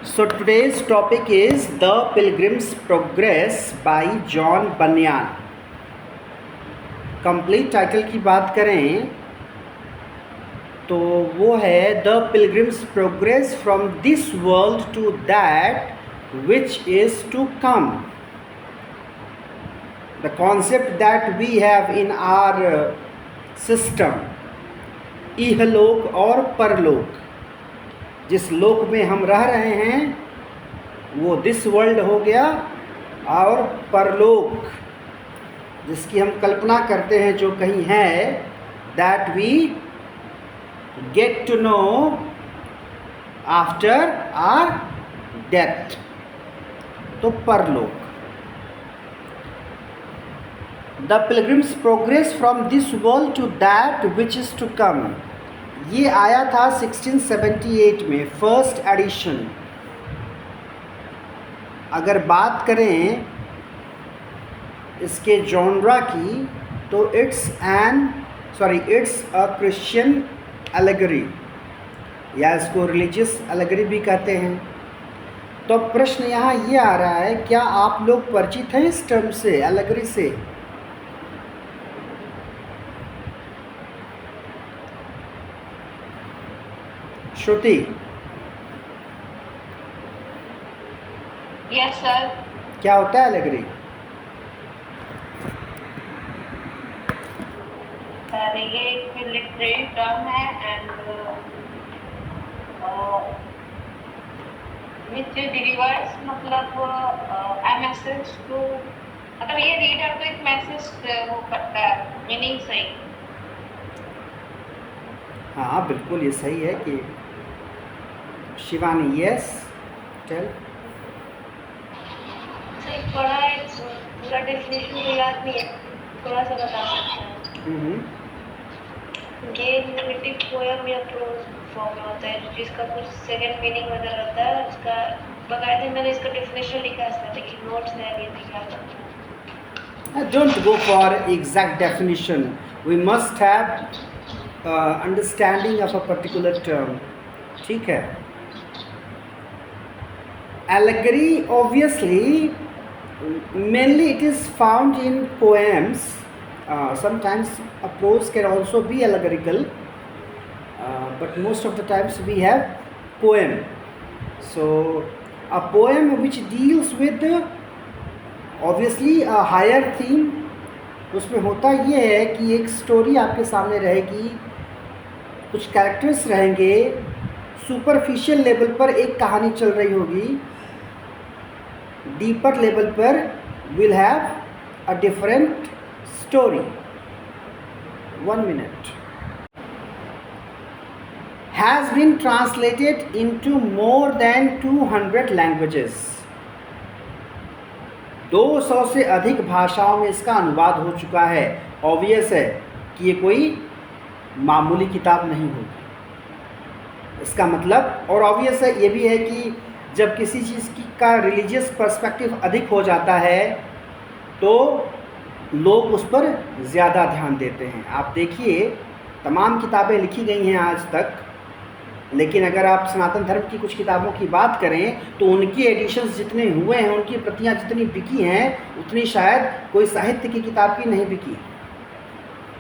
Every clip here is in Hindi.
So today's topic is The Pilgrim's Progress by John Bunyan. Complete title की बात करें तो वो है the pilgrims progress from this world to that which is to come. The concept that we have in our system, इहलोक और परलोक, जिस लोक में हम रह रहे हैं वो दिस वर्ल्ड हो गया, और परलोक जिसकी हम कल्पना करते हैं जो कहीं है, that we get to know after our death, तो परलोक. The pilgrims progress from this world to that which is to come, ये आया था 1678 में, फर्स्ट एडिशन. अगर बात करें इसके जॉनरा की तो इट्स अ क्रिश्चियन एलेगरी, या इसको रिलीजियस एलेगरी भी कहते हैं. तो प्रश्न यहाँ ये आ रहा है, क्या आप लोग परिचित हैं इस टर्म से, एलेगरी से? श्रुति? Yes sir. क्या होता है एलेगरी? सर ये एक लिटरेरी टर्म है एंड विच डिलीवर्स मतलब अ मैसेज टू, मतलब ये रीडर को एक मैसेज वो करता है, मीनिंग सही. हाँ बिल्कुल ये सही है कि शिवानी. Yes tell. सही पढ़ा है, पूरा डेफिनेशन तो याद नहीं है, थोड़ा सा बता सकते हैं. ये न्यूमेटिक पोएम या प्रोज फॉर्म में होता है जिसका कुछ सेकंड मीनिंग वगैरह होता है. उसका बकायदे मैंने इसका डेफिनेशन लिखा है, लेकिन नोट्स में अभी लिखा है. Don't go for exact definition. We must have understanding of a particular term. ठीक है. Allegory obviously mainly it is found in poems. Sometimes a prose can also be allegorical, but most of the times we have poem. So a poem which deals with obviously a higher theme. उसमें होता ये है कि एक स्टोरी आपके सामने रहेगी, कुछ कैरेक्टर्स रहेंगे, सुपरफिशियल लेवल पर एक कहानी चल रही होगी, डीपर लेवल पर will have a different story. 1 minute. Has been translated into more than 200 languages. 200 से अधिक भाषाओं में इसका अनुवाद हो चुका है. ऑब्वियस है कि ये कोई मामूली किताब नहीं होगी. इसका मतलब, और ऑब्वियस है ये भी है कि जब किसी चीज़ की का रिलीजियस पर्सपेक्टिव अधिक हो जाता है तो लोग उस पर ज़्यादा ध्यान देते हैं. आप देखिए तमाम किताबें लिखी गई हैं आज तक, लेकिन अगर आप सनातन धर्म की कुछ किताबों की बात करें तो उनकी एडिशंस जितने हुए हैं, उनकी प्रतियां जितनी बिकी हैं, उतनी शायद कोई साहित्य की किताब की नहीं बिकी.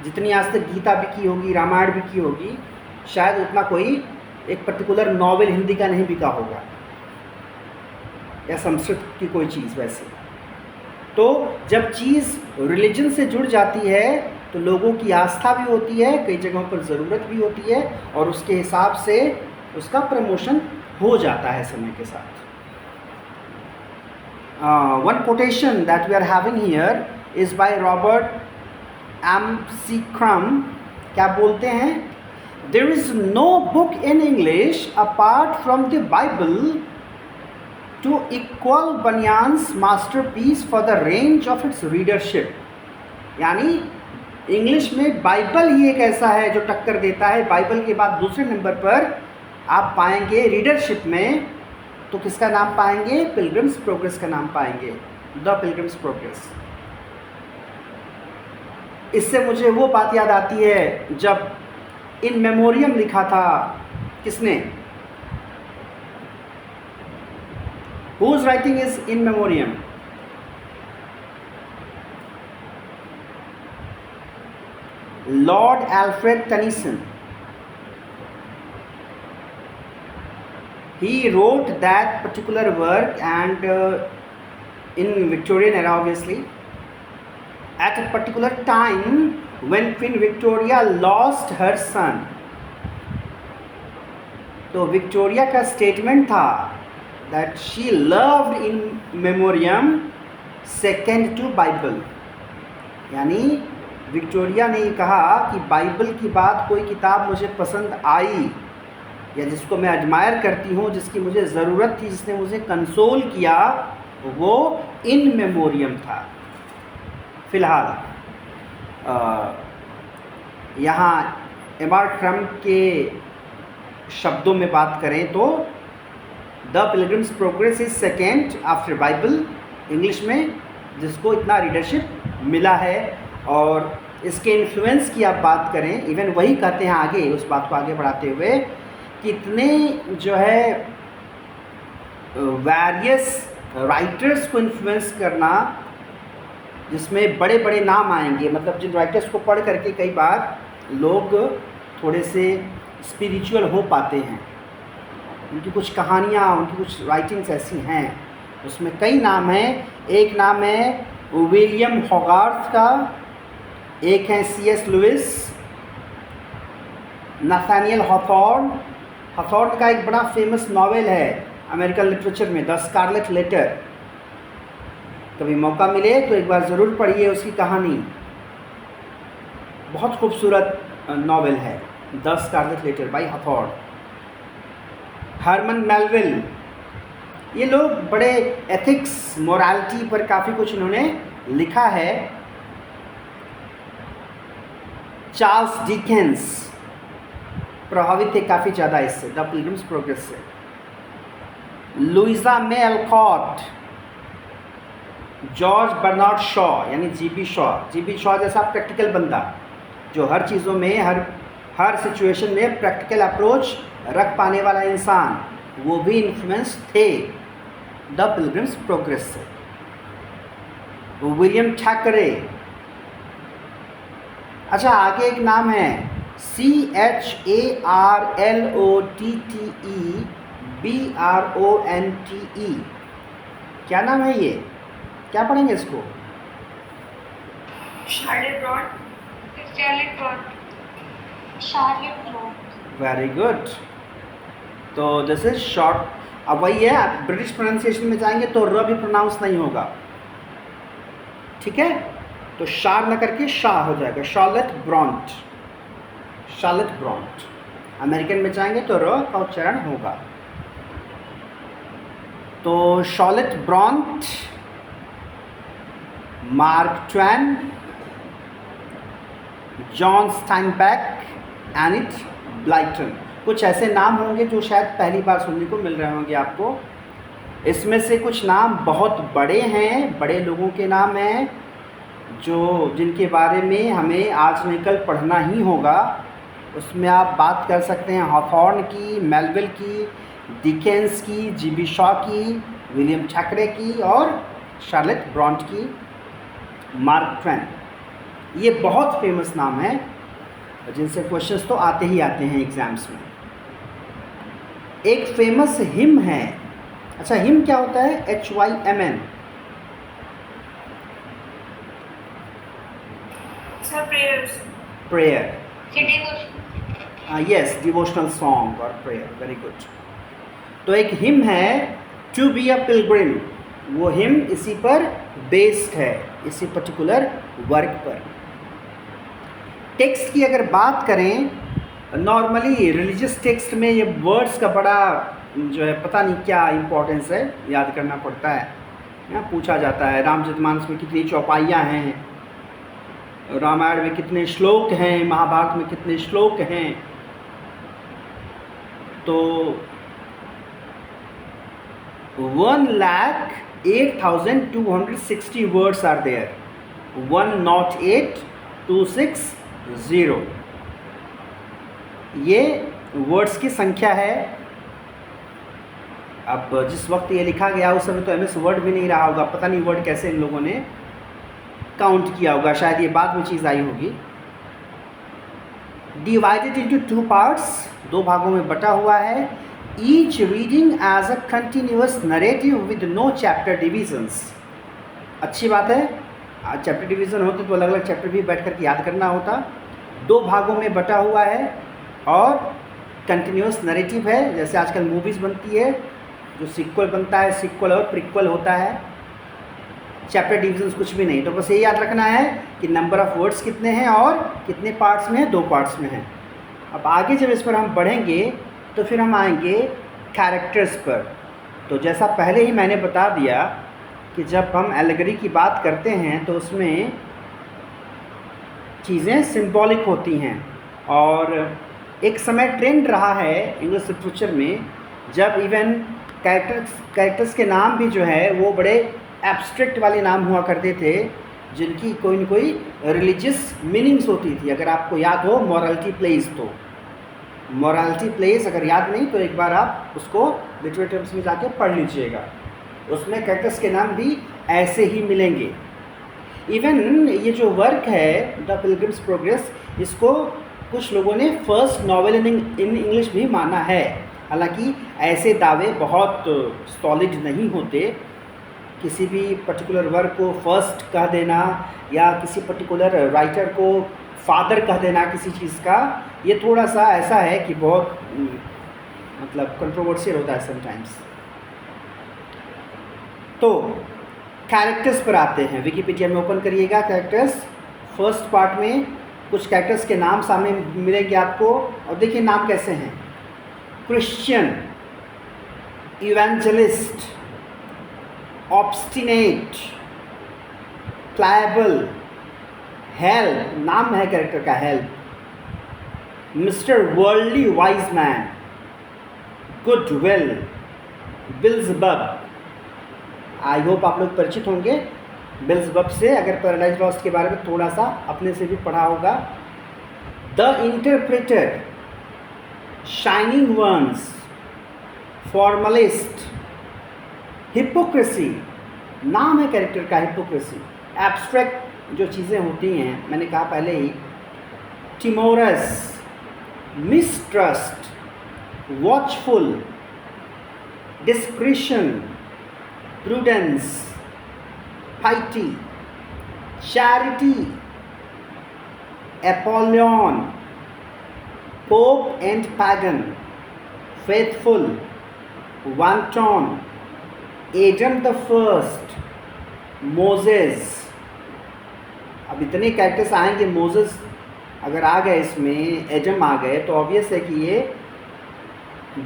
जितनी आज तक गीता बिकी होगी, रामायण बिकी होगी, शायद उतना कोई एक पर्टिकुलर नॉवेल हिंदी का नहीं बिका होगा, या संस्कृत की कोई चीज़. वैसे तो जब चीज़ रिलीजन से जुड़ जाती है तो लोगों की आस्था भी होती है, कई जगहों पर ज़रूरत भी होती है, और उसके हिसाब से उसका प्रमोशन हो जाता है समय के साथ. One quotation that we are having here is by Robert McCrum. क्या बोलते हैं? There is no book in English apart from the Bible to equal Bunyan's masterpiece for the range of its readership. यानी इंग्लिश में बाइबल ही एक ऐसा है जो टक्कर देता है. बाइबल के बाद दूसरे नंबर पर आप पाएंगे रीडरशिप में, तो किसका नाम पाएंगे? पिलग्रिम्स प्रोग्रेस का नाम पाएंगे, द पिलग्रिम्स प्रोग्रेस. इससे मुझे वो बात याद आती है जब इन मेमोरियम लिखा था, किसने? Whose writing is in memoriam? Lord Alfred Tennyson. He wrote that particular work, and in Victorian era, obviously, at a particular time when Queen Victoria lost her son. तो विक्टोरिया का स्टेटमेंट था that she loved in memoriam second to Bible, यानी विक्टोरिया ने कहा कि बाइबल की बाद कोई किताब मुझे पसंद आई या जिसको मैं एडमायर करती हूँ, जिसकी मुझे ज़रूरत थी, जिसने मुझे कंसोल किया, वो इन मेमोरियम था। फ़िलहाल यहाँ एम.आर. ट्रम्प के शब्दों में बात करें तो the pilgrims progress is second after Bible, English में, जिसको इतना रीडरशिप मिला है। और इसके इन्फ्लुएंस की आप बात करें, इवन वही कहते हैं आगे, उस बात को आगे बढ़ाते हुए, कितने जो है वैरियस राइटर्स को इन्फ्लुएंस करना, जिसमें बड़े बड़े नाम आएंगे, मतलब जिन राइटर्स को पढ़ करके कई बार लोग थोड़े से स्पिरिचुअल हो पाते हैं। उनकी कुछ कहानियाँ, उनकी कुछ राइटिंग्स ऐसी हैं, उसमें कई नाम हैं। एक नाम है विलियम हॉगार्थ का, एक है C.S. Louis, नाथानियल Hawthorne. हॉथॉर्न का एक बड़ा फेमस नॉवेल है अमेरिकन लिटरेचर में, द स्कारलेट लेटर। कभी मौका मिले तो एक बार ज़रूर पढ़िए उसकी कहानी, बहुत खूबसूरत नॉवेल है, the Scarlet Letter by Hawthorne. Herman Melville, ये लोग बड़े एथिक्स, मोरालिटी पर काफ़ी कुछ इन्होंने लिखा है। चार्ल्स डिकेंस प्रभावित थे काफ़ी ज़्यादा इससे, द पिलग्रिम्स प्रोग्रेस से। लुइसा मे एल्कॉट, जॉर्ज बर्नार्ड शॉ यानी G.B. शॉ। G.B. शॉ जैसा प्रैक्टिकल बंदा जो हर चीज़ों में, हर सिचुएशन में प्रैक्टिकल अप्रोच रख पाने वाला इंसान, वो भी इन्फ्लुएंस थे द पिलग्रिम्स प्रोग्रेस से। विलियम थैकरे। अच्छा, आगे एक नाम है CHARLOTTEBRONTE। क्या नाम है ये, क्या पढ़ेंगे इसको? Very good. तो दिस इज शॉर्ट। अब वही है, आप ब्रिटिश प्रोनाउंसिएशन में जाएंगे तो र भी प्रोनाउंस नहीं होगा, ठीक है? तो शार न करके शाह हो जाएगा, Charlotte Bronte, Charlotte Bronte. American में जाएंगे तो र का उच्चारण होगा। तो Charlotte Bronte, Mark Twain, John Steinbeck, Enid Blyton, कुछ ऐसे नाम होंगे जो शायद पहली बार सुनने को मिल रहे होंगे आपको। इसमें से कुछ नाम बहुत बड़े हैं, बड़े लोगों के नाम हैं जो जिनके बारे में हमें आज नहीं कल पढ़ना ही होगा। उसमें आप बात कर सकते हैं हॉथॉर्न की, मेलविल की, डिकेंस की, G.B. शॉ की, विलियम थैकरे की और शार्लेट ब्रॉन्ट की, मार्क ट्वेन। ये बहुत फेमस नाम है जिनसे क्वेश्चंस तो आते ही आते हैं एग्ज़ाम्स में। एक फेमस हिम है। अच्छा, हिम क्या होता है? HYMN। Prayer, yes, devotional song और प्रेयर, वेरी गुड। तो एक हिम है टू बी अ पिलग्रिम, वो हिम इसी पर बेस्ड है, इसी पर्टिकुलर वर्क पर। टेक्स्ट की अगर बात करें, नॉर्मली रिलीजियस टेक्स्ट में ये वर्ड्स का बड़ा जो है पता नहीं क्या इम्पोर्टेंस है, याद करना पड़ता है। यहाँ पूछा जाता है रामचरितमानस में कितनी चौपाइयाँ हैं, रामायण में कितने श्लोक हैं, महाभारत में कितने श्लोक हैं। तो 1,08,260 वर्ड्स आर देयर, 108,260, ये वर्ड्स की संख्या है। अब जिस वक्त ये लिखा गया उस समय तो एमएस वर्ड भी नहीं रहा होगा, पता नहीं वर्ड कैसे इन लोगों ने काउंट किया होगा, शायद ये बाद में चीज़ आई होगी। डिवाइडेड इनटू 2 पार्ट्स, 2 भागों में बटा हुआ है। Each reading as a continuous narrative with no chapter divisions. अच्छी बात है, चैप्टर डिवीज़न होते तो अलग अलग चैप्टर भी बैठ कर के याद करना होता। 2 भागों में बटा हुआ है और कंटिन्यूअस नरेटिव है, जैसे आजकल मूवीज़ बनती है, जो सीक्वल बनता है, सीक्वल और प्रीक्वल होता है। चैप्टर डिविजन्स कुछ भी नहीं, तो बस ये याद रखना है कि नंबर ऑफ़ वर्ड्स कितने हैं और कितने पार्ट्स में हैं, 2 पार्ट्स में हैं। अब आगे जब इस पर हम बढ़ेंगे तो फिर हम आएंगे कैरेक्टर्स पर। तो जैसा पहले ही मैंने बता दिया कि जब हम एलेगरी की बात करते हैं तो उसमें चीज़ें सिंबॉलिक होती हैं, और एक समय ट्रेंड रहा है इंग्लिश लिटरेचर में जब इवन कैरेक्टर्स के नाम भी जो है वो बड़े एब्स्ट्रैक्ट वाले नाम हुआ करते थे, जिनकी कोई न कोई रिलीजियस मीनिंग्स होती थी। अगर आपको याद हो मॉरलिटी प्लेस, तो मॉरलिटी प्लेस अगर याद नहीं तो एक बार आप उसको लिटरेचर में जाके पढ़ लीजिएगा, उसमें कैरेक्टर्स के नाम भी ऐसे ही मिलेंगे। इवन ये जो वर्क है द पिलग्रिम्स प्रोग्रेस, इसको कुछ लोगों ने फर्स्ट नॉवेल इन इंग्लिश भी माना है। हालांकि ऐसे दावे बहुत सॉलिड नहीं होते। किसी भी पर्टिकुलर वर्क को फर्स्ट कह देना या किसी पर्टिकुलर राइटर को फादर कह देना किसी चीज़ का, ये थोड़ा सा ऐसा है कि बहुत मतलब कंट्रोवर्शियल होता है समटाइम्स। तो कैरेक्टर्स पर आते हैं। विकिपीडिया में ओपन करिएगा कैरेक्टर्स। फर्स्ट पार्ट में कुछ कैरेक्टर्स के नाम सामने मिलेंगे आपको, और देखिए नाम कैसे हैं। Christian, Evangelist, Obstinate, Pliable, Help, नाम है कैरेक्टर का Help, Mister Worldly wise Man, Goodwill, Beelzebub. I hope आप लोग परिचित होंगे बिल्ज़बब से, अगर पैराडाइज लॉस्ट के बारे में थोड़ा सा अपने से भी पढ़ा होगा। The Interpreter, Shining Ones, Formalist, Hypocrisy, नाम है कैरेक्टर का हिपोक्रेसी। एब्स्ट्रैक्ट जो चीज़ें होती हैं मैंने कहा पहले ही, Timorous, Mistrust, Watchful, Discretion, Prudence, piety, charity, Apollyon, Pope and pagan, faithful, wanton, Adam the first, Moses। अब इतने कैरेक्टर्स आएंगे, मोसेस अगर आ गए इसमें, एडम आ गए, तो ऑब्वियस है कि ये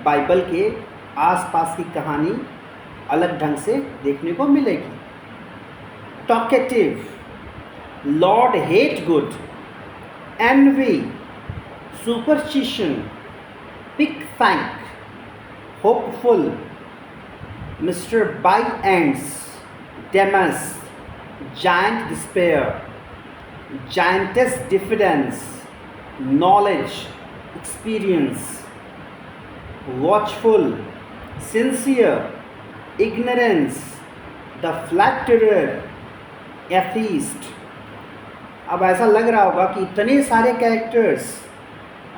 बाइबल के आसपास की कहानी अलग ढंग से देखने को मिलेगी। Talkative, Lord Hate Good, Envy, Superstition, Pickthank, Hopeful, Mister By Ends, Demas, Giant Despair, Giantess Diffidence, Knowledge, Experience, Watchful, Sincere, ignorance, the flatterer, atheist। अब ऐसा लग रहा होगा कि इतने सारे कैरेक्टर्स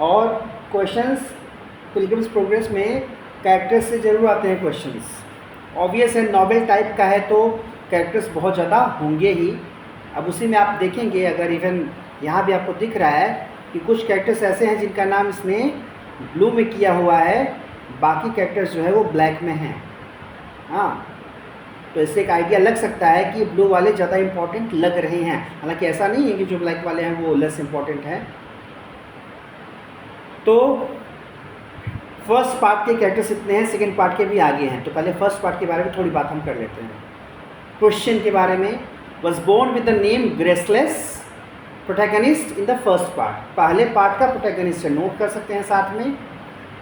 और क्वेश्चंस पिलग्रिम्स प्रोग्रेस में कैरेक्टर्स से ज़रूर आते हैं क्वेश्चंस। ऑब्वियस है नॉवेल टाइप का है तो कैरेक्टर्स बहुत ज़्यादा होंगे ही। अब उसी में आप देखेंगे, अगर इवन यहाँ भी आपको दिख रहा है कि कुछ कैरेक्टर्स ऐसे हैं जिनका नाम इसने ब्लू में किया हुआ है, बाकी कैरेक्टर्स जो है वो ब्लैक में हैं। हाँ, तो इससे एक आइडिया लग सकता है कि ब्लू वाले ज़्यादा इम्पोर्टेंट लग रहे हैं, हालांकि ऐसा नहीं है कि जो ब्लैक वाले हैं वो लेस इम्पोर्टेंट हैं। तो फर्स्ट पार्ट के कैरेक्टर्स इतने हैं, सेकंड पार्ट के भी आगे हैं। तो पहले फर्स्ट पार्ट के बारे में थोड़ी बात हम कर लेते हैं। क्वेश्चन के बारे में, was born with the name Graceless, protagonist in the first part. पहले पार्ट का प्रोटैगनिस्ट है, नोट कर सकते हैं साथ में।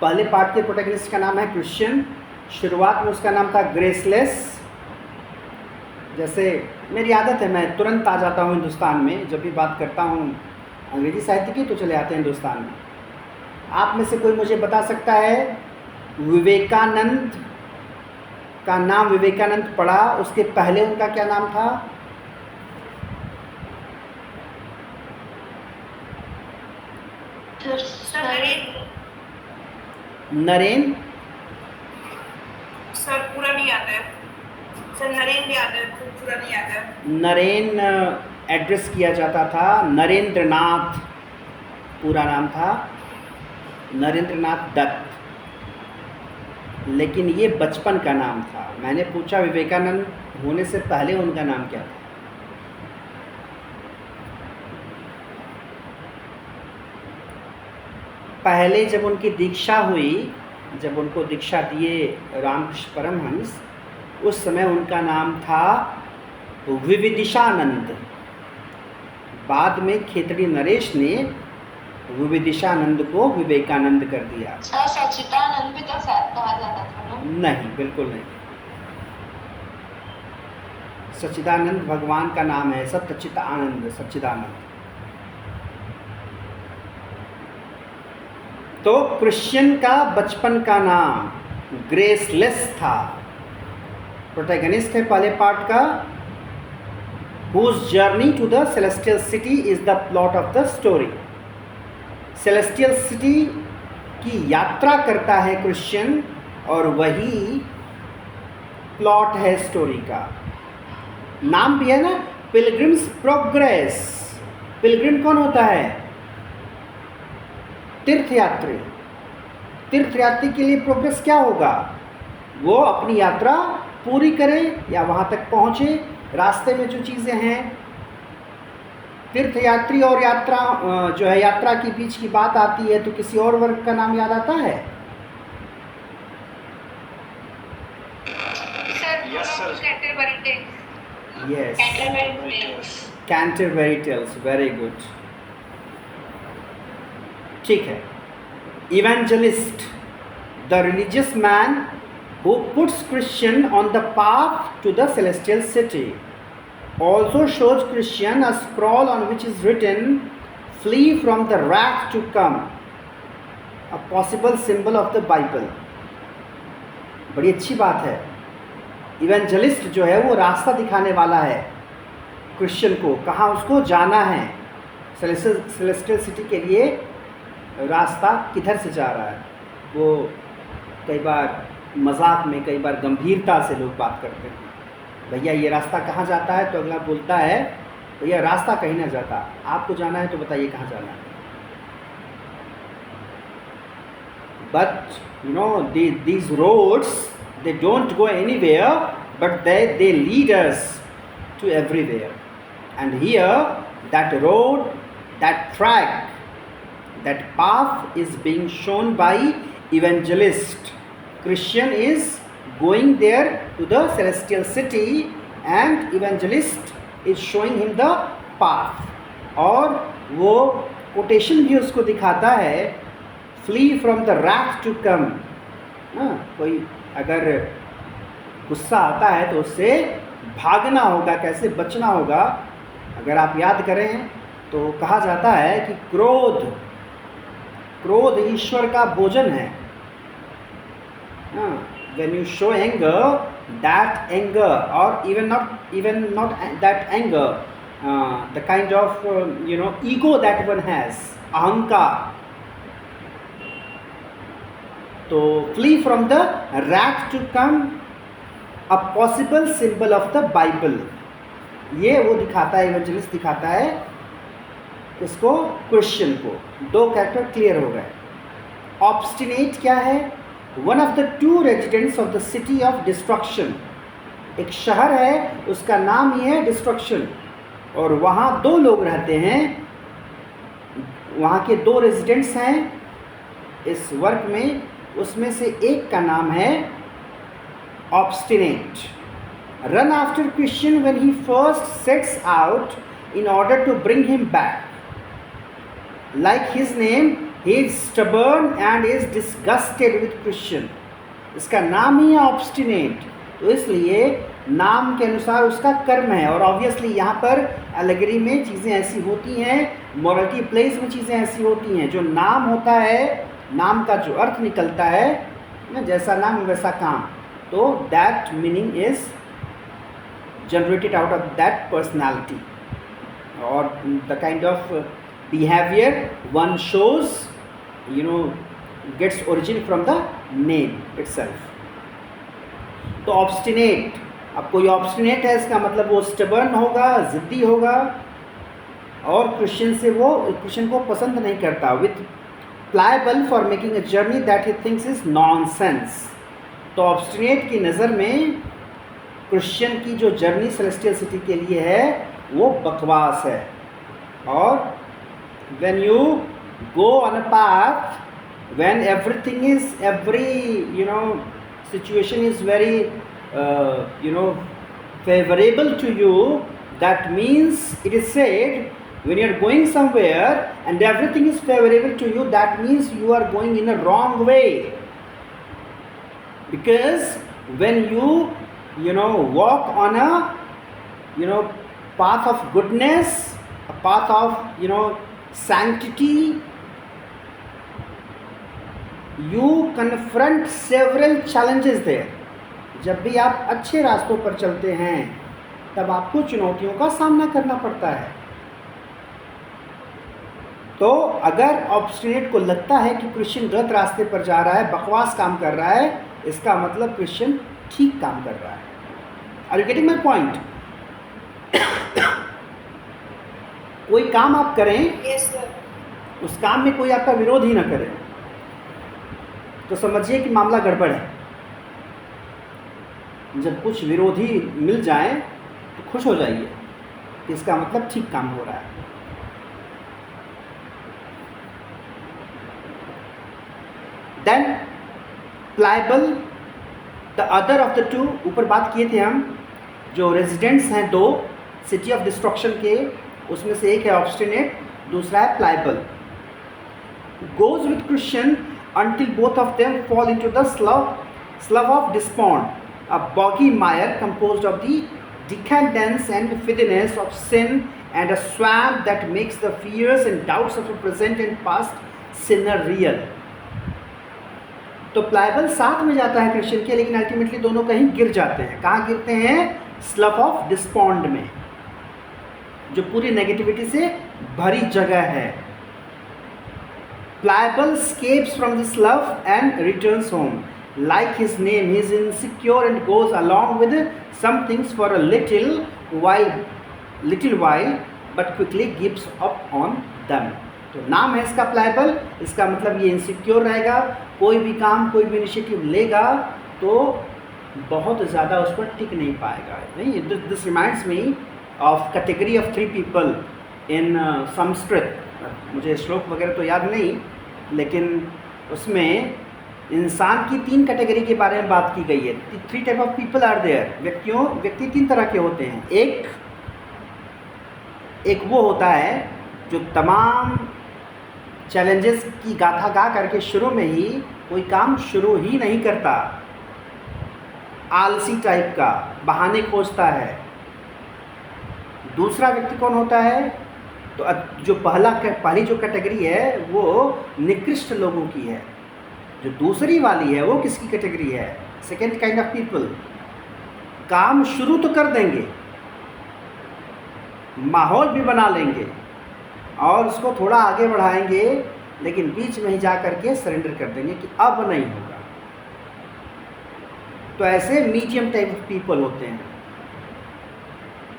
पहले पार्ट के प्रोटैगनिस्ट का नाम है क्रिश्चियन, शुरुआत में उसका नाम था ग्रेसलेस। जैसे मेरी आदत है, मैं तुरंत आ जाता हूँ हिंदुस्तान में, जब भी बात करता हूँ अंग्रेजी साहित्य की तो चले आते हैं हिंदुस्तान में। आप में से कोई मुझे बता सकता है विवेकानंद का नाम विवेकानंद पड़ा, उसके पहले उनका क्या नाम था? नरेन? सर पूरा नहीं याद है सर, नरेन याद है, पूरा नहीं याद है। नरेन एड्रेस किया जाता था, नरेंद्रनाथ पूरा नाम था, नरेंद्रनाथ दत्त, लेकिन ये बचपन का नाम था। मैंने पूछा विवेकानंद होने से पहले उनका नाम क्या था? पहले जब उनकी दीक्षा हुई, जब उनको दीक्षा दिए रामकृष्ण परमहंस, उस समय उनका नाम था विविदिशानंद। बाद में खेतड़ी नरेश ने विविदिशानंद को विवेकानंद कर दिया। सच्चिदानंद भी तो शायद कहा जाता था ना? नहीं, बिल्कुल नहीं। सच्चिदानंद भगवान का नाम है, सच्चित आनंद, सच्चिदानंद। तो क्रिश्चियन का बचपन का नाम ग्रेसलेस था। प्रोटैगनिस्ट है पहले पार्ट का, whose journey to the celestial city is the plot of the story। Celestial City की यात्रा करता है क्रिश्चियन, और वही प्लॉट है स्टोरी का। नाम भी है ना, पिलग्रिम्स प्रोग्रेस। पिलग्रिम कौन होता है? तीर्थयात्री। तीर्थयात्री के लिए प्रोग्रेस क्या होगा? वो अपनी यात्रा पूरी करे या वहाँ तक पहुँचे। रास्ते में जो चीज़ें हैं, तीर्थयात्री और यात्रा जो है, यात्रा के बीच की बात आती है तो किसी और वर्ग का नाम याद आता है? Yes, Canterbury Tales, very good, ठीक है। Evangelist, the religious man who puts Christian on the path to the celestial city, also shows Christian a scroll on which is written, "Flee from the wrath to come," a possible symbol of the Bible। बड़ी अच्छी बात है। इवेंजलिस्ट जो है वो रास्ता दिखाने वाला है क्रिश्चियन को, कहाँ उसको जाना है, सेलेस्टियल सिटी के लिए रास्ता किधर से जा रहा है। वो कई बार मजाक में, कई बार गंभीरता से लोग बात करते हैं, भैया ये रास्ता कहाँ जाता है? तो अगला बोलता है भैया रास्ता कहीं ना जाता, आपको जाना है तो बताइए कहाँ जाना है। But you know these roads, they don't go anywhere, but they lead us to everywhere। and here that road, that track, that path is being shown by evangelist। Christian is going there to the celestial city and evangelist is showing him the path। और वो कोटेशन भी उसको दिखाता है, flee from the wrath to come। कोई अगर गुस्सा आता है तो उससे भागना होगा, कैसे बचना होगा। अगर आप याद करें तो कहा जाता है कि क्रोध ईश्वर का भोजन है। When you show anger, that anger, or even not that anger, the kind of ego that one has, अहंकार। तो flee from the wrath to come, a possible symbol of the Bible। ये वो दिखाता है, इवेंजलिस्ट दिखाता है इसको, क्रिश्चियन को। दो कैरेक्टर क्लियर हो गए। ऑब्स्टिनेट क्या है? One of the to residents of the city of destruction. एक शहर है, उसका नाम ही है डिस्ट्रक्शन, और वहाँ दो लोग रहते हैं, वहाँ के दो रेजिडेंट्स हैं इस वर्क में। उसमें से एक का नाम है Obstinate. Run after Christian when he first sets out in order to bring him back. Like his name, he is stubborn and is disgusted with Christian। इसका नाम ही है ऑब्स्टिनेट, तो इसलिए नाम के अनुसार उसका कर्म है। और ऑब्वियसली यहाँ पर एलेगरी में चीज़ें ऐसी होती हैं, मॉरलिटी प्लेस में चीज़ें ऐसी होती हैं। जो नाम होता है, नाम का जो अर्थ निकलता है ना, जैसा नाम वैसा काम। तो that meaning is generated out of that personality और the kind of behaviour one shows gets origin from the name itself. तो ऑब्स्टिनेट, अब कोई ऑब्स्टिनेट है इसका मतलब वो स्टबर्न होगा, ज़िद्दी होगा और क्रिश्चियन को पसंद नहीं करता। With pliable for making a journey that he thinks is nonsense. तो ऑब्स्टिनेट की नज़र में क्रिश्चियन की जो जर्नी सेलेस्टियल सिटी के लिए है वो बकवास है। और when you go on a path when everything is situation is very favorable to you, that means it is said when you are going somewhere and everything is favorable to you, that means you are going in a wrong way, because when you walk on a path of goodness, a path of sanctity, you confront several challenges there. जब भी आप अच्छे रास्तों पर चलते हैं तब आपको चुनौतियों का सामना करना पड़ता है। तो अगर ऑब्स्टिनेट को लगता है कि क्रिश्चियन गलत रास्ते पर जा रहा है, बकवास काम कर रहा है, इसका मतलब क्रिश्चियन ठीक काम कर रहा है। Are you getting my point? कोई काम आप करें, Yes, sir. उस काम में कोई आपका विरोध ही ना करे तो समझिए कि मामला गड़बड़ है। जब कुछ विरोधी मिल जाए तो खुश हो जाइए, इसका मतलब ठीक काम हो रहा है। Then Pliable, the other of the two, ऊपर बात किए थे हम, जो रेजिडेंट्स हैं दो सिटी ऑफ डिस्ट्रक्शन के, उसमें से एक है ऑब्स्टिनेट, दूसरा है pliable. Goes with Christian until both of them fall into the slough of despond, a boggy mire composed of the decadence and filthiness of sin, and a swamp that makes the fears and doubts of a present and past sinner real. तो प्लायबल साथ में जाता है क्रिश्चियन के, लेकिन अल्टीमेटली दोनों कहीं गिर जाते हैं। कहाँ गिरते हैं? स्लफ ऑफ डिस्पॉन्ड में, जो पूरी नेगेटिविटी से भरी जगह है। Pliable escapes from the slough and returns home. Like his name, he is insecure and goes along with some things for a little while, but quickly gives up on them. तो नाम है इसका प्लायबल, इसका मतलब ये इनसिक्योर रहेगा, कोई भी काम, कोई भी इनिशिएटिव लेगा तो बहुत ज़्यादा उस पर टिक नहीं पाएगा। नहीं, this reminds me of category of 3 people in Sanskrit. मुझे श्लोक वगैरह तो याद नहीं, लेकिन उसमें इंसान की 3 कैटेगरी के बारे में बात की गई है। 3 type of people are there. व्यक्ति 3 तरह के होते हैं। एक वो होता है जो तमाम चैलेंजेस की गाथा गा करके शुरू में ही कोई काम शुरू ही नहीं करता, आलसी टाइप का, बहाने खोजता है। दूसरा व्यक्ति कौन होता है? तो जो पहली जो कैटेगरी है वो निकृष्ट लोगों की है। जो दूसरी वाली है वो किसकी कैटेगरी है? Second kind of people. काम शुरू तो कर देंगे, माहौल भी बना लेंगे और उसको थोड़ा आगे बढ़ाएंगे, लेकिन बीच में ही जा करके सरेंडर कर देंगे कि अब नहीं होगा। तो ऐसे मीडियम टाइप ऑफ पीपल होते हैं।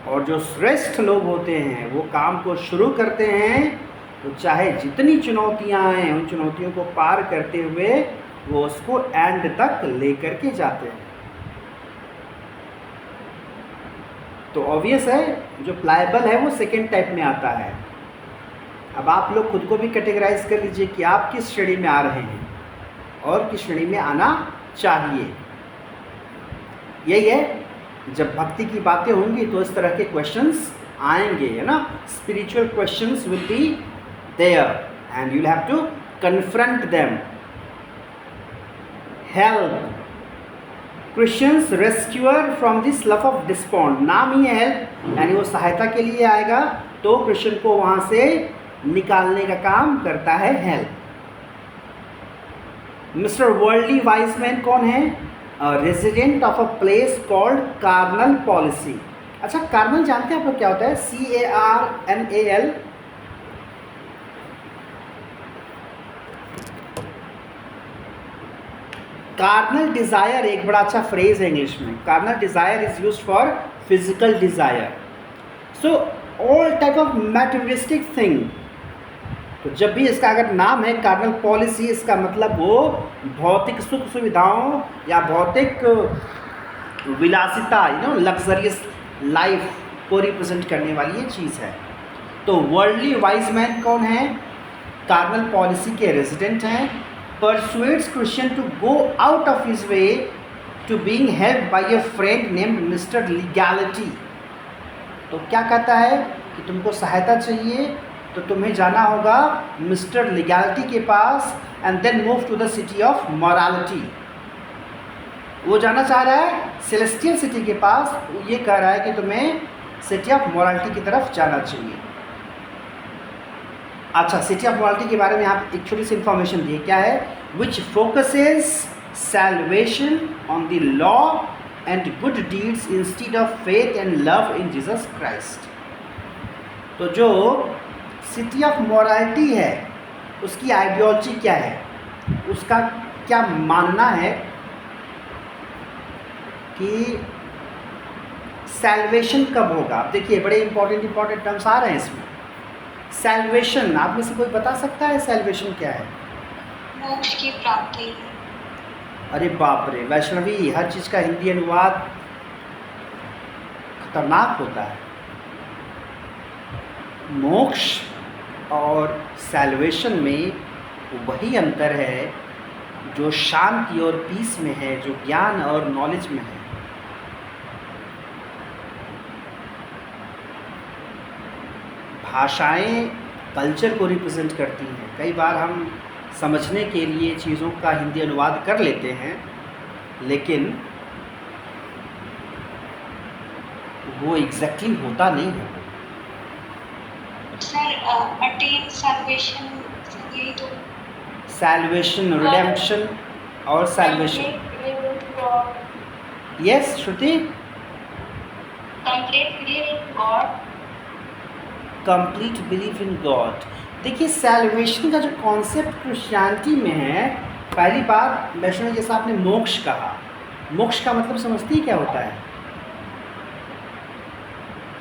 और जो श्रेष्ठ लोग होते हैं वो काम को शुरू करते हैं तो चाहे जितनी चुनौतियां आएँ, उन चुनौतियों को पार करते हुए वो उसको एंड तक लेकर के जाते हैं। तो ऑब्वियस है जो प्लायबल है वो सेकेंड टाइप में आता है। अब आप लोग खुद को भी कैटेगराइज कर लीजिए कि आप किस श्रेणी में आ रहे हैं और किस श्रेणी में आना चाहिए। यही है, जब भक्ति की बातें होंगी तो इस तरह के क्वेश्चंस आएंगे, है ना। Spiritual questions will be there and you will have to confront them. Help, Christian's rescuer from this Slough of Despond. नाम ही है हेल्प, यानी वो सहायता के लिए आएगा तो क्रिश्चियन को वहाँ से निकालने का काम करता है help. Mister Worldly wise man कौन है? Resident of a place called carnal policy. अच्छा, कार्नल जानते हैं आप लोग क्या होता है? CARNAL। कार्नल डिज़ायर एक बड़ा अच्छा फ्रेज है इंग्लिश में। Carnal desire is used for physical desire. So all type of materialistic thing. तो जब भी इसका अगर नाम है कार्नल पॉलिसी, इसका मतलब वो भौतिक सुख सुविधाओं या भौतिक विलासिता, लग्जरियस लाइफ को रिप्रेजेंट करने वाली ये चीज़ है। तो वर्ल्डली वाइज मैन कौन है? कार्नल पॉलिसी के रेजिडेंट हैं। Persuades Christian to go out of his way to being helped by a friend named Mister Legality. तो क्या कहता है कि तुमको सहायता चाहिए तो तुम्हें जाना होगा मिस्टर लीगैलिटी के पास and then move to the city of Morality. वो जाना चाह रहा है सेलेस्टियल सिटी के पास, वो ये कह रहा है कि तुम्हें सिटी ऑफ मॉरालिटी की तरफ जाना चाहिए। अच्छा, सिटी ऑफ मॉरालिटी के बारे में आप एक छोटी सी इंफॉर्मेशन दी, क्या है? Which focuses salvation on the law and good deeds instead of faith and love in Jesus Christ. तो जो सिटी ऑफ मॉरालिटी है उसकी आइडियोलॉजी क्या है, उसका क्या मानना है कि सैल्वेशन कब होगा। आप देखिए बड़े इंपॉर्टेंट टर्म्स आ रहे हैं इसमें। सैल्वेशन, आप में से कोई बता सकता है सैल्वेशन क्या है? मोक्ष की प्राप्ति। अरे बाप रे वैष्णवी, हर चीज़ का हिंदी अनुवाद खतरनाक होता है। मोक्ष और सैल्वेशन में वही अंतर है जो शांति और पीस में है, जो ज्ञान और नॉलेज में है। भाषाएं कल्चर को रिप्रेजेंट करती हैं। कई बार हम समझने के लिए चीज़ों का हिंदी अनुवाद कर लेते हैं, लेकिन वो एग्जैक्टली होता नहीं है। सर अटेन सैल्वेशन, यही तो सैल्वेशन, रिडेम्पशन और salvation. Yes Shruti, complete believe in God. Complete believe in God. देखिए सैल्वेशन का जो कॉन्सेप्ट क्रिश्चियनिटी में है, पहली बात वैष्णव जैसा आपने मोक्ष कहा, मोक्ष का मतलब समझती है क्या होता है?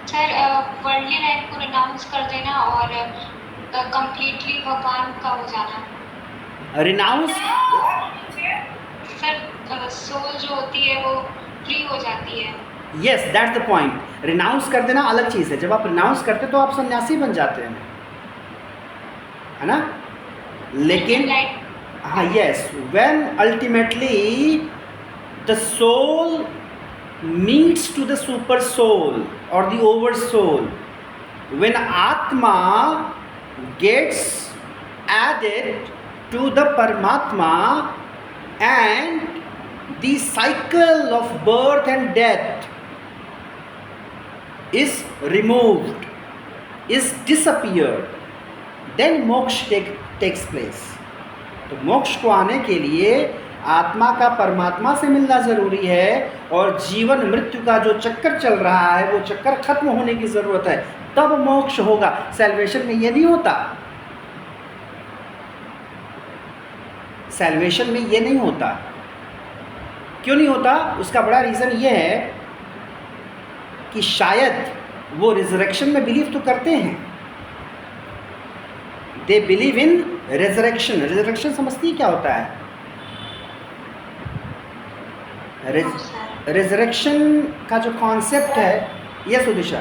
सर वर्ल्डली लाइफ को रिनाउंस कर देना और कंप्लीटली भगवान का हो जाना। रिनाउंस, सर सोल जो होती है वो फ्री हो जाती है। Yes that's the point. Renounce कर देना अलग चीज़ है। जब आप रिनाउंस करते तो आप सन्यासी बन जाते हैं, है ना? लेकिन हाँ, yes, when ultimately the soul meets to the super soul or the over soul, when atma gets added to the Paramatma and the cycle of birth and death is removed, is disappeared, then moksha takes place. तो मोक्ष को आने के लिए आत्मा का परमात्मा से मिलना ज़रूरी है और जीवन मृत्यु का जो चक्कर चल रहा है वो चक्कर खत्म होने की ज़रूरत है, तब मोक्ष होगा। सैल्वेशन में ये नहीं होता, सैल्वेशन में ये नहीं होता। क्यों नहीं होता? उसका बड़ा रीज़न ये है कि शायद वो रिजरेक्शन में बिलीव तो करते हैं, they believe in resurrection. Resurrection समझती क्या होता है? रिजरेक्शन का जो कॉन्सेप्ट है, यस उदिशा,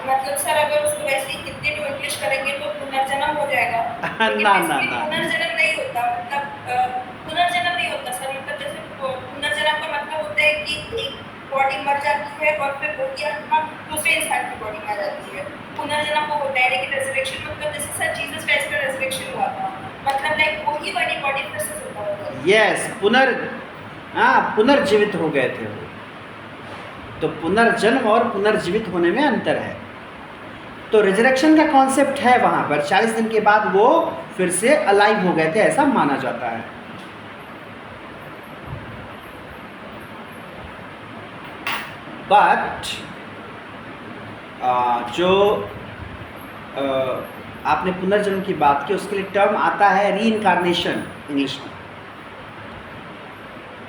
मतलब सर अगर उसको वैसे ही हिंदी टू इंग्लिश करेंगे तो पुनर्जन्म हो जाएगा। ना ना ना, पुनर्जन्म नहीं होता, मतलब पुनर्जन्म नहीं होता सर। मतलब जैसे पुनर्जन्म का मतलब होता है कि एक बॉडी मर जाती है और फिर वही आत्मा दूसरे इंसान की बॉडी में आ जाती है, पुनर्जन्म वो होता है। लेकिन रेजरेक्शन मतलब जैसे सर जीसस क्राइस्ट का रेजरेक्शन हुआ था, मतलब लाइक वही वाली बॉडी फिर से जिंदा हो गई। यस, पुनर्जीवित हो गए थे वो। तो पुनर्जन्म और पुनर्जीवित होने में अंतर है। तो रिजरेक्शन का कॉन्सेप्ट है वहाँ पर, 40 दिन के बाद वो फिर से अलाइव हो गए थे, ऐसा माना जाता है। बट जो आपने पुनर्जन्म की बात की, उसके लिए टर्म आता है रीइंकार्नेशन इंग्लिश में।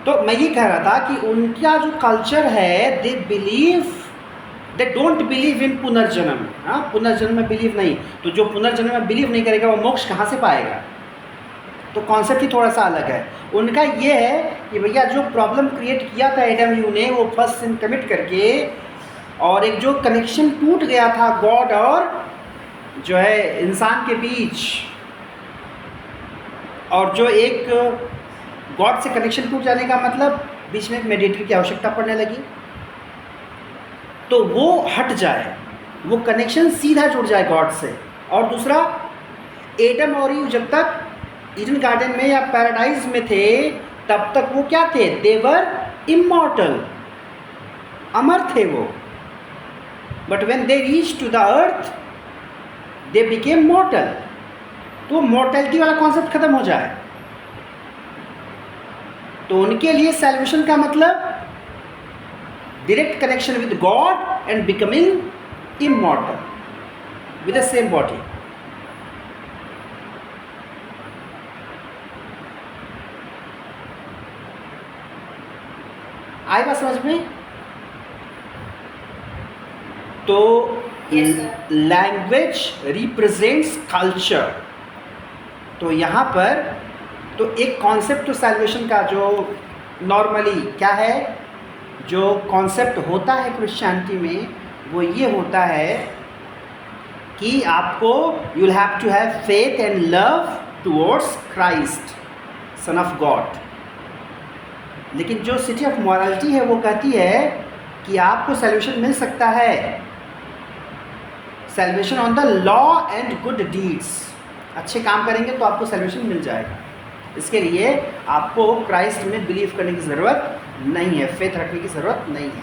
तो मैं ये कह रहा था कि उनका जो कल्चर है, दे डोंट बिलीव इन पुनर्जन्म। हाँ, पुनर्जन्म में बिलीव नहीं, तो जो पुनर्जन्म में बिलीव नहीं करेगा वो मोक्ष कहाँ से पाएगा? तो कॉन्सेप्ट ही थोड़ा सा अलग है। उनका ये है कि भैया जो प्रॉब्लम क्रिएट किया था एडम यू ने, वो फर्स्ट सिन कमिट करके, और एक जो कनेक्शन टूट गया था गॉड और जो है इंसान के बीच, और जो एक गॉड से कनेक्शन टूट जाने का मतलब बीच में मेडिटेटर की आवश्यकता पड़ने लगी, तो वो हट जाए, वो कनेक्शन सीधा जुड़ जाए गॉड से। और दूसरा, एडम और ईव जब तक ईडन गार्डन में या पैराडाइज में थे, तब तक वो क्या थे? देवर इमॉर्टल, अमर थे वो। But when they reach to the earth they became mortal. तो मॉर्टैलिटी वाला कॉन्सेप्ट खत्म हो जाए। तो उनके लिए सैल्वेशन का मतलब direct connection with God and becoming immortal with the same body. आई बात समझ में? तो Yes, sir. Language represents culture. तो यहाँ पर तो एक कॉन्सेप्ट तो सैल्वेशन का जो नॉर्मली क्या है, जो कॉन्सेप्ट होता है क्रिश्चियनिटी में, वो ये होता है कि आपको you will have to have faith and love towards Christ son of God. लेकिन जो सिटी ऑफ मॉरलिटी है वो कहती है कि आपको सैल्वेशन मिल सकता है, salvation on the law and good deeds. अच्छे काम करेंगे तो आपको सैल्वेशन मिल जाएगा। इसके लिए आपको क्राइस्ट में बिलीव करने की ज़रूरत नहीं है, फेथ रखने की ज़रूरत नहीं है।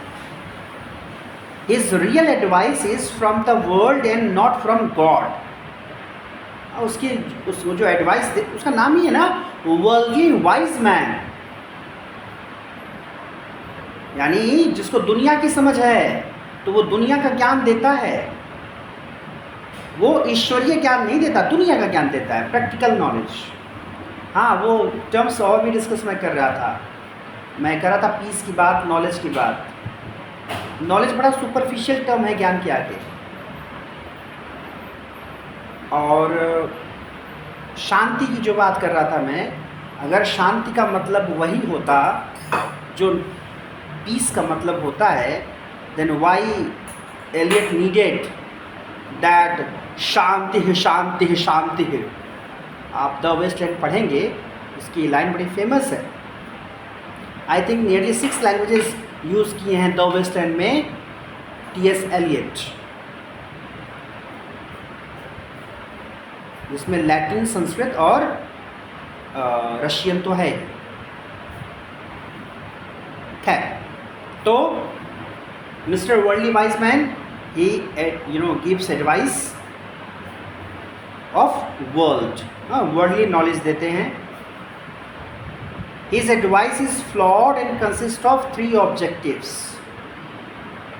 His real advice is from the world and not from God. उसकी वो जो एडवाइस उसका नाम ही है ना, वर्ल्डली वाइज मैन, यानी जिसको दुनिया की समझ है तो वो दुनिया का ज्ञान देता है, वो ईश्वरीय ज्ञान नहीं देता, दुनिया का ज्ञान देता है, प्रैक्टिकल नॉलेज। हाँ, वो टर्म्स और भी डिस्कस मैं कर रहा था, मैं कर रहा था पीस की बात, नॉलेज की बात। नॉलेज बड़ा सुपरफिशियल टर्म है ज्ञान के आगे। और शांति की जो बात कर रहा था मैं, अगर शांति का मतलब वही होता जो पीस का मतलब होता है, then why Eliot needed that shanti है, शांति है, शांति है। आप द वेस्टलैंड पढ़ेंगे, इसकी लाइन बड़ी फेमस है। I think nearly 6 languages use किए हैं द वेस्टलैंड में टी.एस. एलियट, जिसमें लैटिन, संस्कृत और रशियन तो है। खैर, तो mister Worldly wise man he gives advice of world, worldly knowledge देते हैं। his advice is flawed and consists of 3 objectives।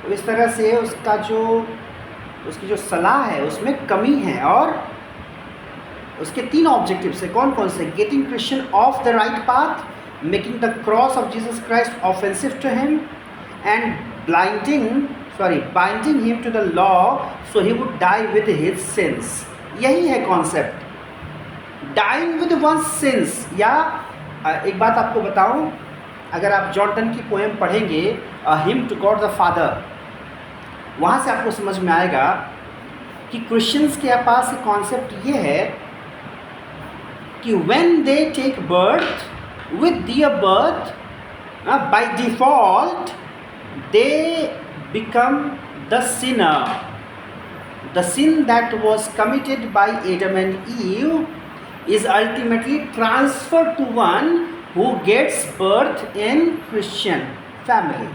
तो इस तरह से उसकी जो सलाह है उसमें कमी है, और उसके 3 ऑब्जेक्टिव्स है। कौन कौन से? Getting Christian off the right path, making the cross of Jesus Christ offensive to him, and binding him to the law so he would die with his sins. यही है concept, dying with one sins. या एक बात आपको बताऊं, अगर आप जॉन टन की पोएम पढ़ेंगे hymn to God the Father, वहाँ से आपको समझ में आएगा कि क्रिश्चियंस के पास एक कॉन्सेप्ट ये है कि when they take birth with their birth, by default they become the sinner. The sin that was committed by Adam and Eve is ultimately transferred to one who gets birth in Christian family.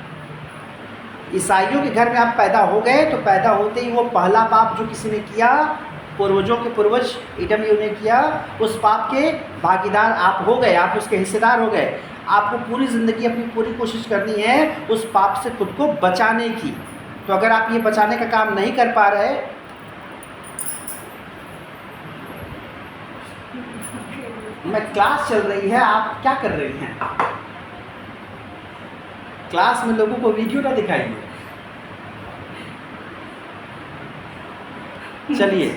ईसाइयों के घर में आप पैदा हो गए तो पैदा होते ही वो पहला पाप जो किसी ने किया, पूर्वजों के पूर्वज एडम ईव ने किया, उस पाप के भागीदार आप हो गए, आप उसके हिस्सेदार हो गए। आपको पूरी ज़िंदगी अपनी पूरी कोशिश करनी है उस पाप से खुद को बचाने की। तो अगर आप ये बचाने का काम नहीं कर पा रहे, मैं क्लास चल रही है, आप क्या कर रही हैं? क्लास में लोगों को वीडियो ना दिखाइए। चलिए,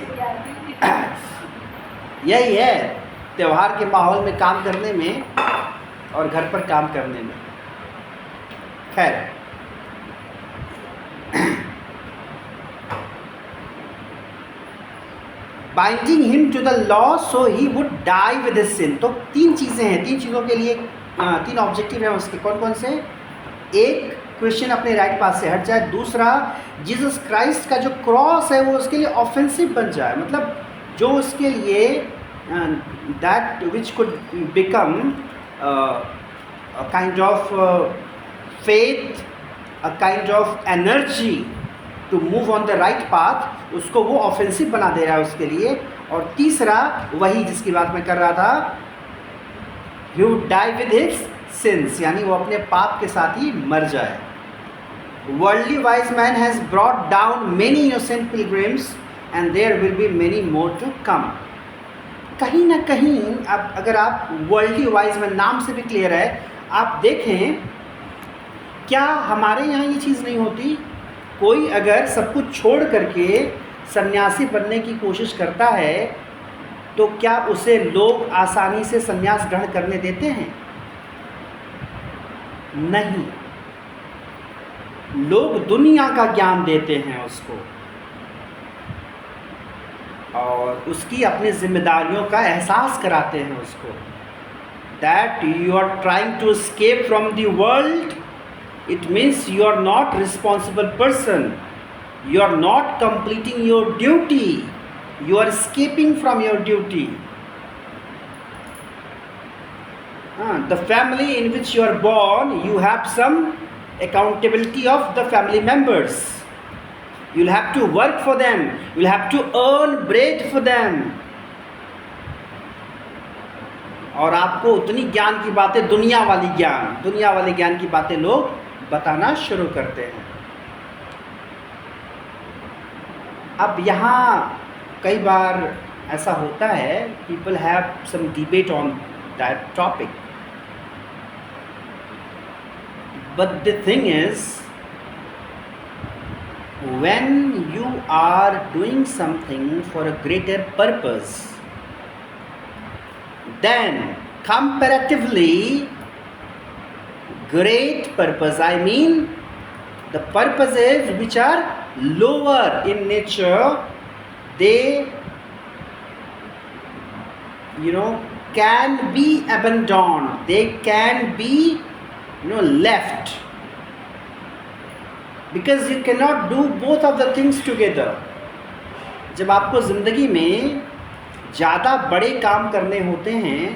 यही है त्यौहार के माहौल में काम करने में और घर पर काम करने में। खैर, binding him to the law so he would die with his sin. तो 3 चीज़ें हैं, 3 चीज़ों के लिए 3 ऑब्जेक्टिव हैं उसके। कौन कौन से? एक, क्वेश्चन अपने राइट पाथ से हट जाए। दूसरा, जीसस क्राइस्ट का जो क्रॉस है वो उसके लिए ऑफेंसिव बन जाए, मतलब जो उसके लिए that which could become a kind of faith, a kind of energy to move on the right path, उसको वो ऑफेंसिव बना दे रहा है उसके लिए। और तीसरा, वही जिसकी बात मैं कर रहा था, he would die with his sins, यानी वो अपने पाप के साथ ही मर जाए। Worldly wise man has brought down many innocent pilgrims and there will be many more to come। कहीं ना कहीं अब अगर आप वर्ल्डली वाइज मैन, नाम से भी क्लियर है, आप देखें क्या हमारे यहाँ ये चीज़ नहीं होती? कोई अगर सब कुछ छोड़ करके सन्यासी बनने की कोशिश करता है तो क्या उसे लोग आसानी से सन्यास ग्रहण करने देते हैं? नहीं, लोग दुनिया का ज्ञान देते हैं उसको और उसकी अपनी जिम्मेदारियों का एहसास कराते हैं उसको। That you are trying to escape from the world, it means you are not responsible person, you are not completing your duty, you are escaping from your duty. The family in which you are born, you have some accountability of the family members. You'll have to work for them, you'll have to earn bread for them। और आपको उतनी ज्ञान की बातें, दुनिया वाले ज्ञान की बातें लोग बताना शुरू करते हैं। अब यहाँ कई बार ऐसा होता है, people have some debate on that topic, but the thing is, when you are doing something for a greater purpose, then comparatively great purpose, I mean the purposes which are lower in nature, they can be abandoned, they can be left, because you cannot do both of the things together। जब आपको ज़िंदगी में ज़्यादा बड़े काम करने होते हैं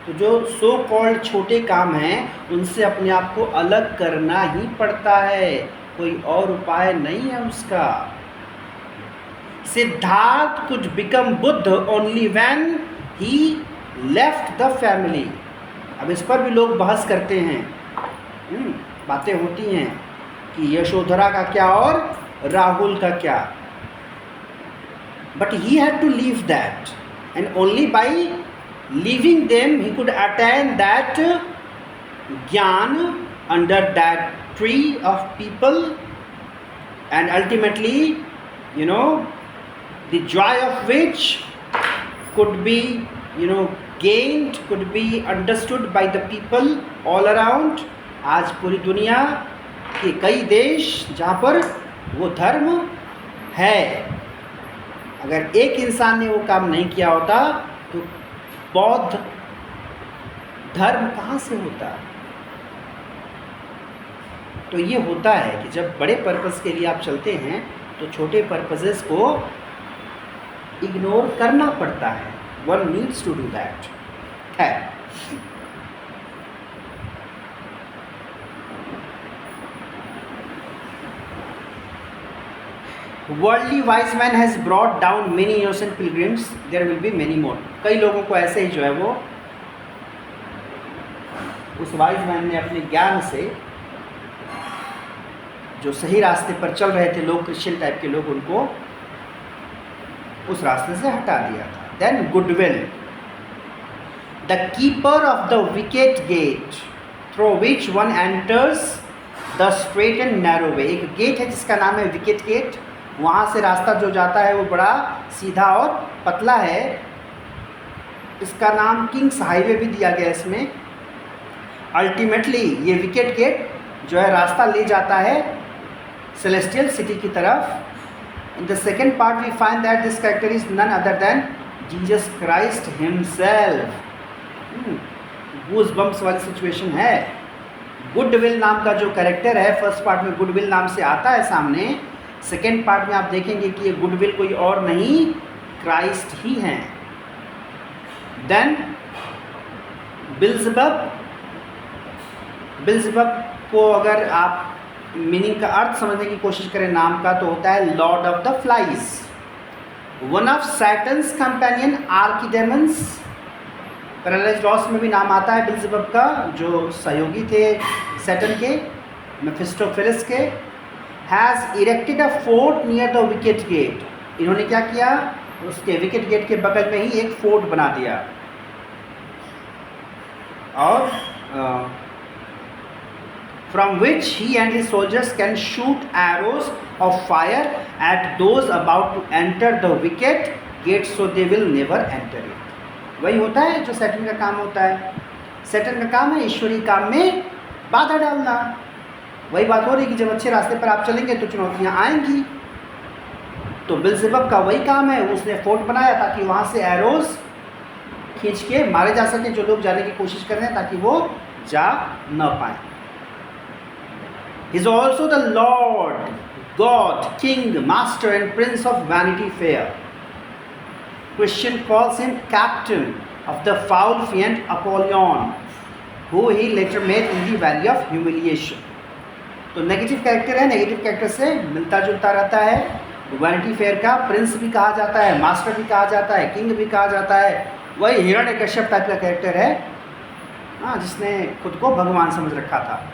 तो जो सो कॉल्ड छोटे काम हैं उनसे अपने आप को अलग करना ही पड़ता है, कोई और उपाय नहीं है उसका। Siddharth could become Buddha only when he left the family. अब इस पर भी लोग बहस करते हैं, बातें होती हैं कि यशोधरा का क्या और राहुल का क्या, but he had to leave that, and only by leaving them he could attain that gyan under that tree of peepal, and ultimately the joy of which could be gained, could be understood by the people all around। आज पूरी दुनिया के कई देश जहाँ पर वो धर्म है, अगर एक इंसान ने वो काम नहीं किया होता तो बौद्ध धर्म कहाँ से होता? तो ये होता है कि जब बड़े पर्पस के लिए आप चलते हैं तो छोटे पर्पसेस को इग्नोर करना पड़ता है। One needs to do that। है Worldly wise man has brought down many innocent pilgrims, there will be many more. कई लोगों को ऐसे ही जो है वो उस वाइज मैन ने अपने ज्ञान से जो सही रास्ते पर चल रहे थे लोग, क्रिश्चियन टाइप के लोग, उनको उस रास्ते से हटा दिया था। Then Goodwill, the keeper of the wicket gate through which one enters the straight and narrow way. एक गेट है जिसका नाम है विकेट गेट, वहाँ से रास्ता जो जाता है वो बड़ा सीधा और पतला है। इसका नाम किंग्स हाईवे भी दिया गया इसमें। अल्टीमेटली ये विकेट गेट जो है रास्ता ले जाता है सेलेस्टियल सिटी की तरफ। In the second part we find that this character is none other than Jesus Christ himself. Goose bumps वाली सिचुएशन है। गुडविल नाम का जो कैरेक्टर है फर्स्ट पार्ट में गुडविल नाम से आता है सामने, सेकेंड पार्ट में आप देखेंगे कि ये गुडविल कोई और नहीं, क्राइस्ट ही हैं। देन बिल्ज़ेबब, बिल्ज़ेबब को अगर आप मीनिंग का अर्थ समझने की कोशिश करें नाम का, तो होता है Lord of the Flies, one of Satan's companion archdemons. Paradise Lost में भी नाम आता है बिल्ज़ेबब का, जो सहयोगी थे सैटन के, मेफिस्टोफेलिस के। Has erected a fort near the wicket gate. इन्होंने क्या किया, उसके विकेट गेट के बगल में ही एक फोर्ट बना दिया और from which he and his soldiers can shoot arrows of fire at those about to enter the wicket gate so they will never enter it। वही होता है जो सैटन का काम होता है। सैटन का काम है ईश्वरीय काम में बाधा डालना। वही बात हो रही है कि जब अच्छे रास्ते पर आप चलेंगे तो चुनौतियाँ आएंगी। तो बिल्ज़ेबब का वही काम है, उसने फोर्ट बनाया ताकि वहाँ से एरोज खींच के मारे जा सकें जो लोग जाने की कोशिश कर रहे हैं, ताकि वो जा न पाए। He is also the Lord, God, King, Master and Prince of Vanity Fair. Christian calls him Captain of the foul fiend Apollyon, who he later met in the Valley of Humiliation. तो नेगेटिव कैरेक्टर है, नेगेटिव कैरेक्टर से मिलता जुलता रहता है। वैनिटी फेयर का प्रिंस भी कहा जाता है, मास्टर भी कहा जाता है, किंग भी कहा जाता है। वही हिरण्यकश्यप टाइप का कैरेक्टर है, हाँ, जिसने खुद को भगवान समझ रखा था।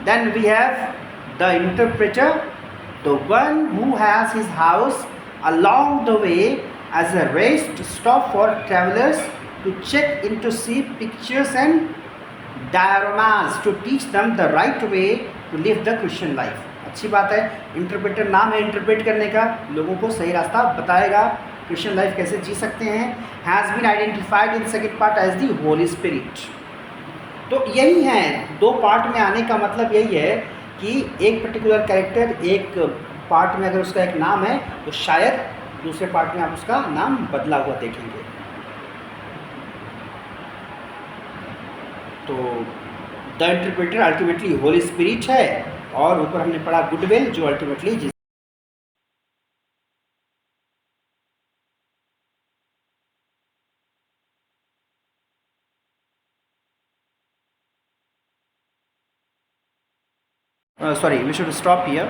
Then we have the interpreter, the one who has his house along the way as a rest stop for travelers to check in to see pictures and dioramas to teach them the right way to live the Christian life। अच्छी बात है, इंटरप्रेटर नाम है इंटरप्रेट करने का, लोगों को सही रास्ता बताएगा, क्रिश्चियन लाइफ कैसे जी सकते हैं। Has been identified in second part as the Holy Spirit. तो यही है, दो पार्ट में आने का मतलब यही है कि एक पर्टिकुलर कैरेक्टर एक पार्ट में अगर उसका एक नाम है तो शायद दूसरे पार्ट में आप उसका नाम बदला हुआ देखेंगे। तो the interpreter ultimately Holi spirit है, और ऊपर हमने पढ़ा गुडविल जो ultimately sorry, we should stop here.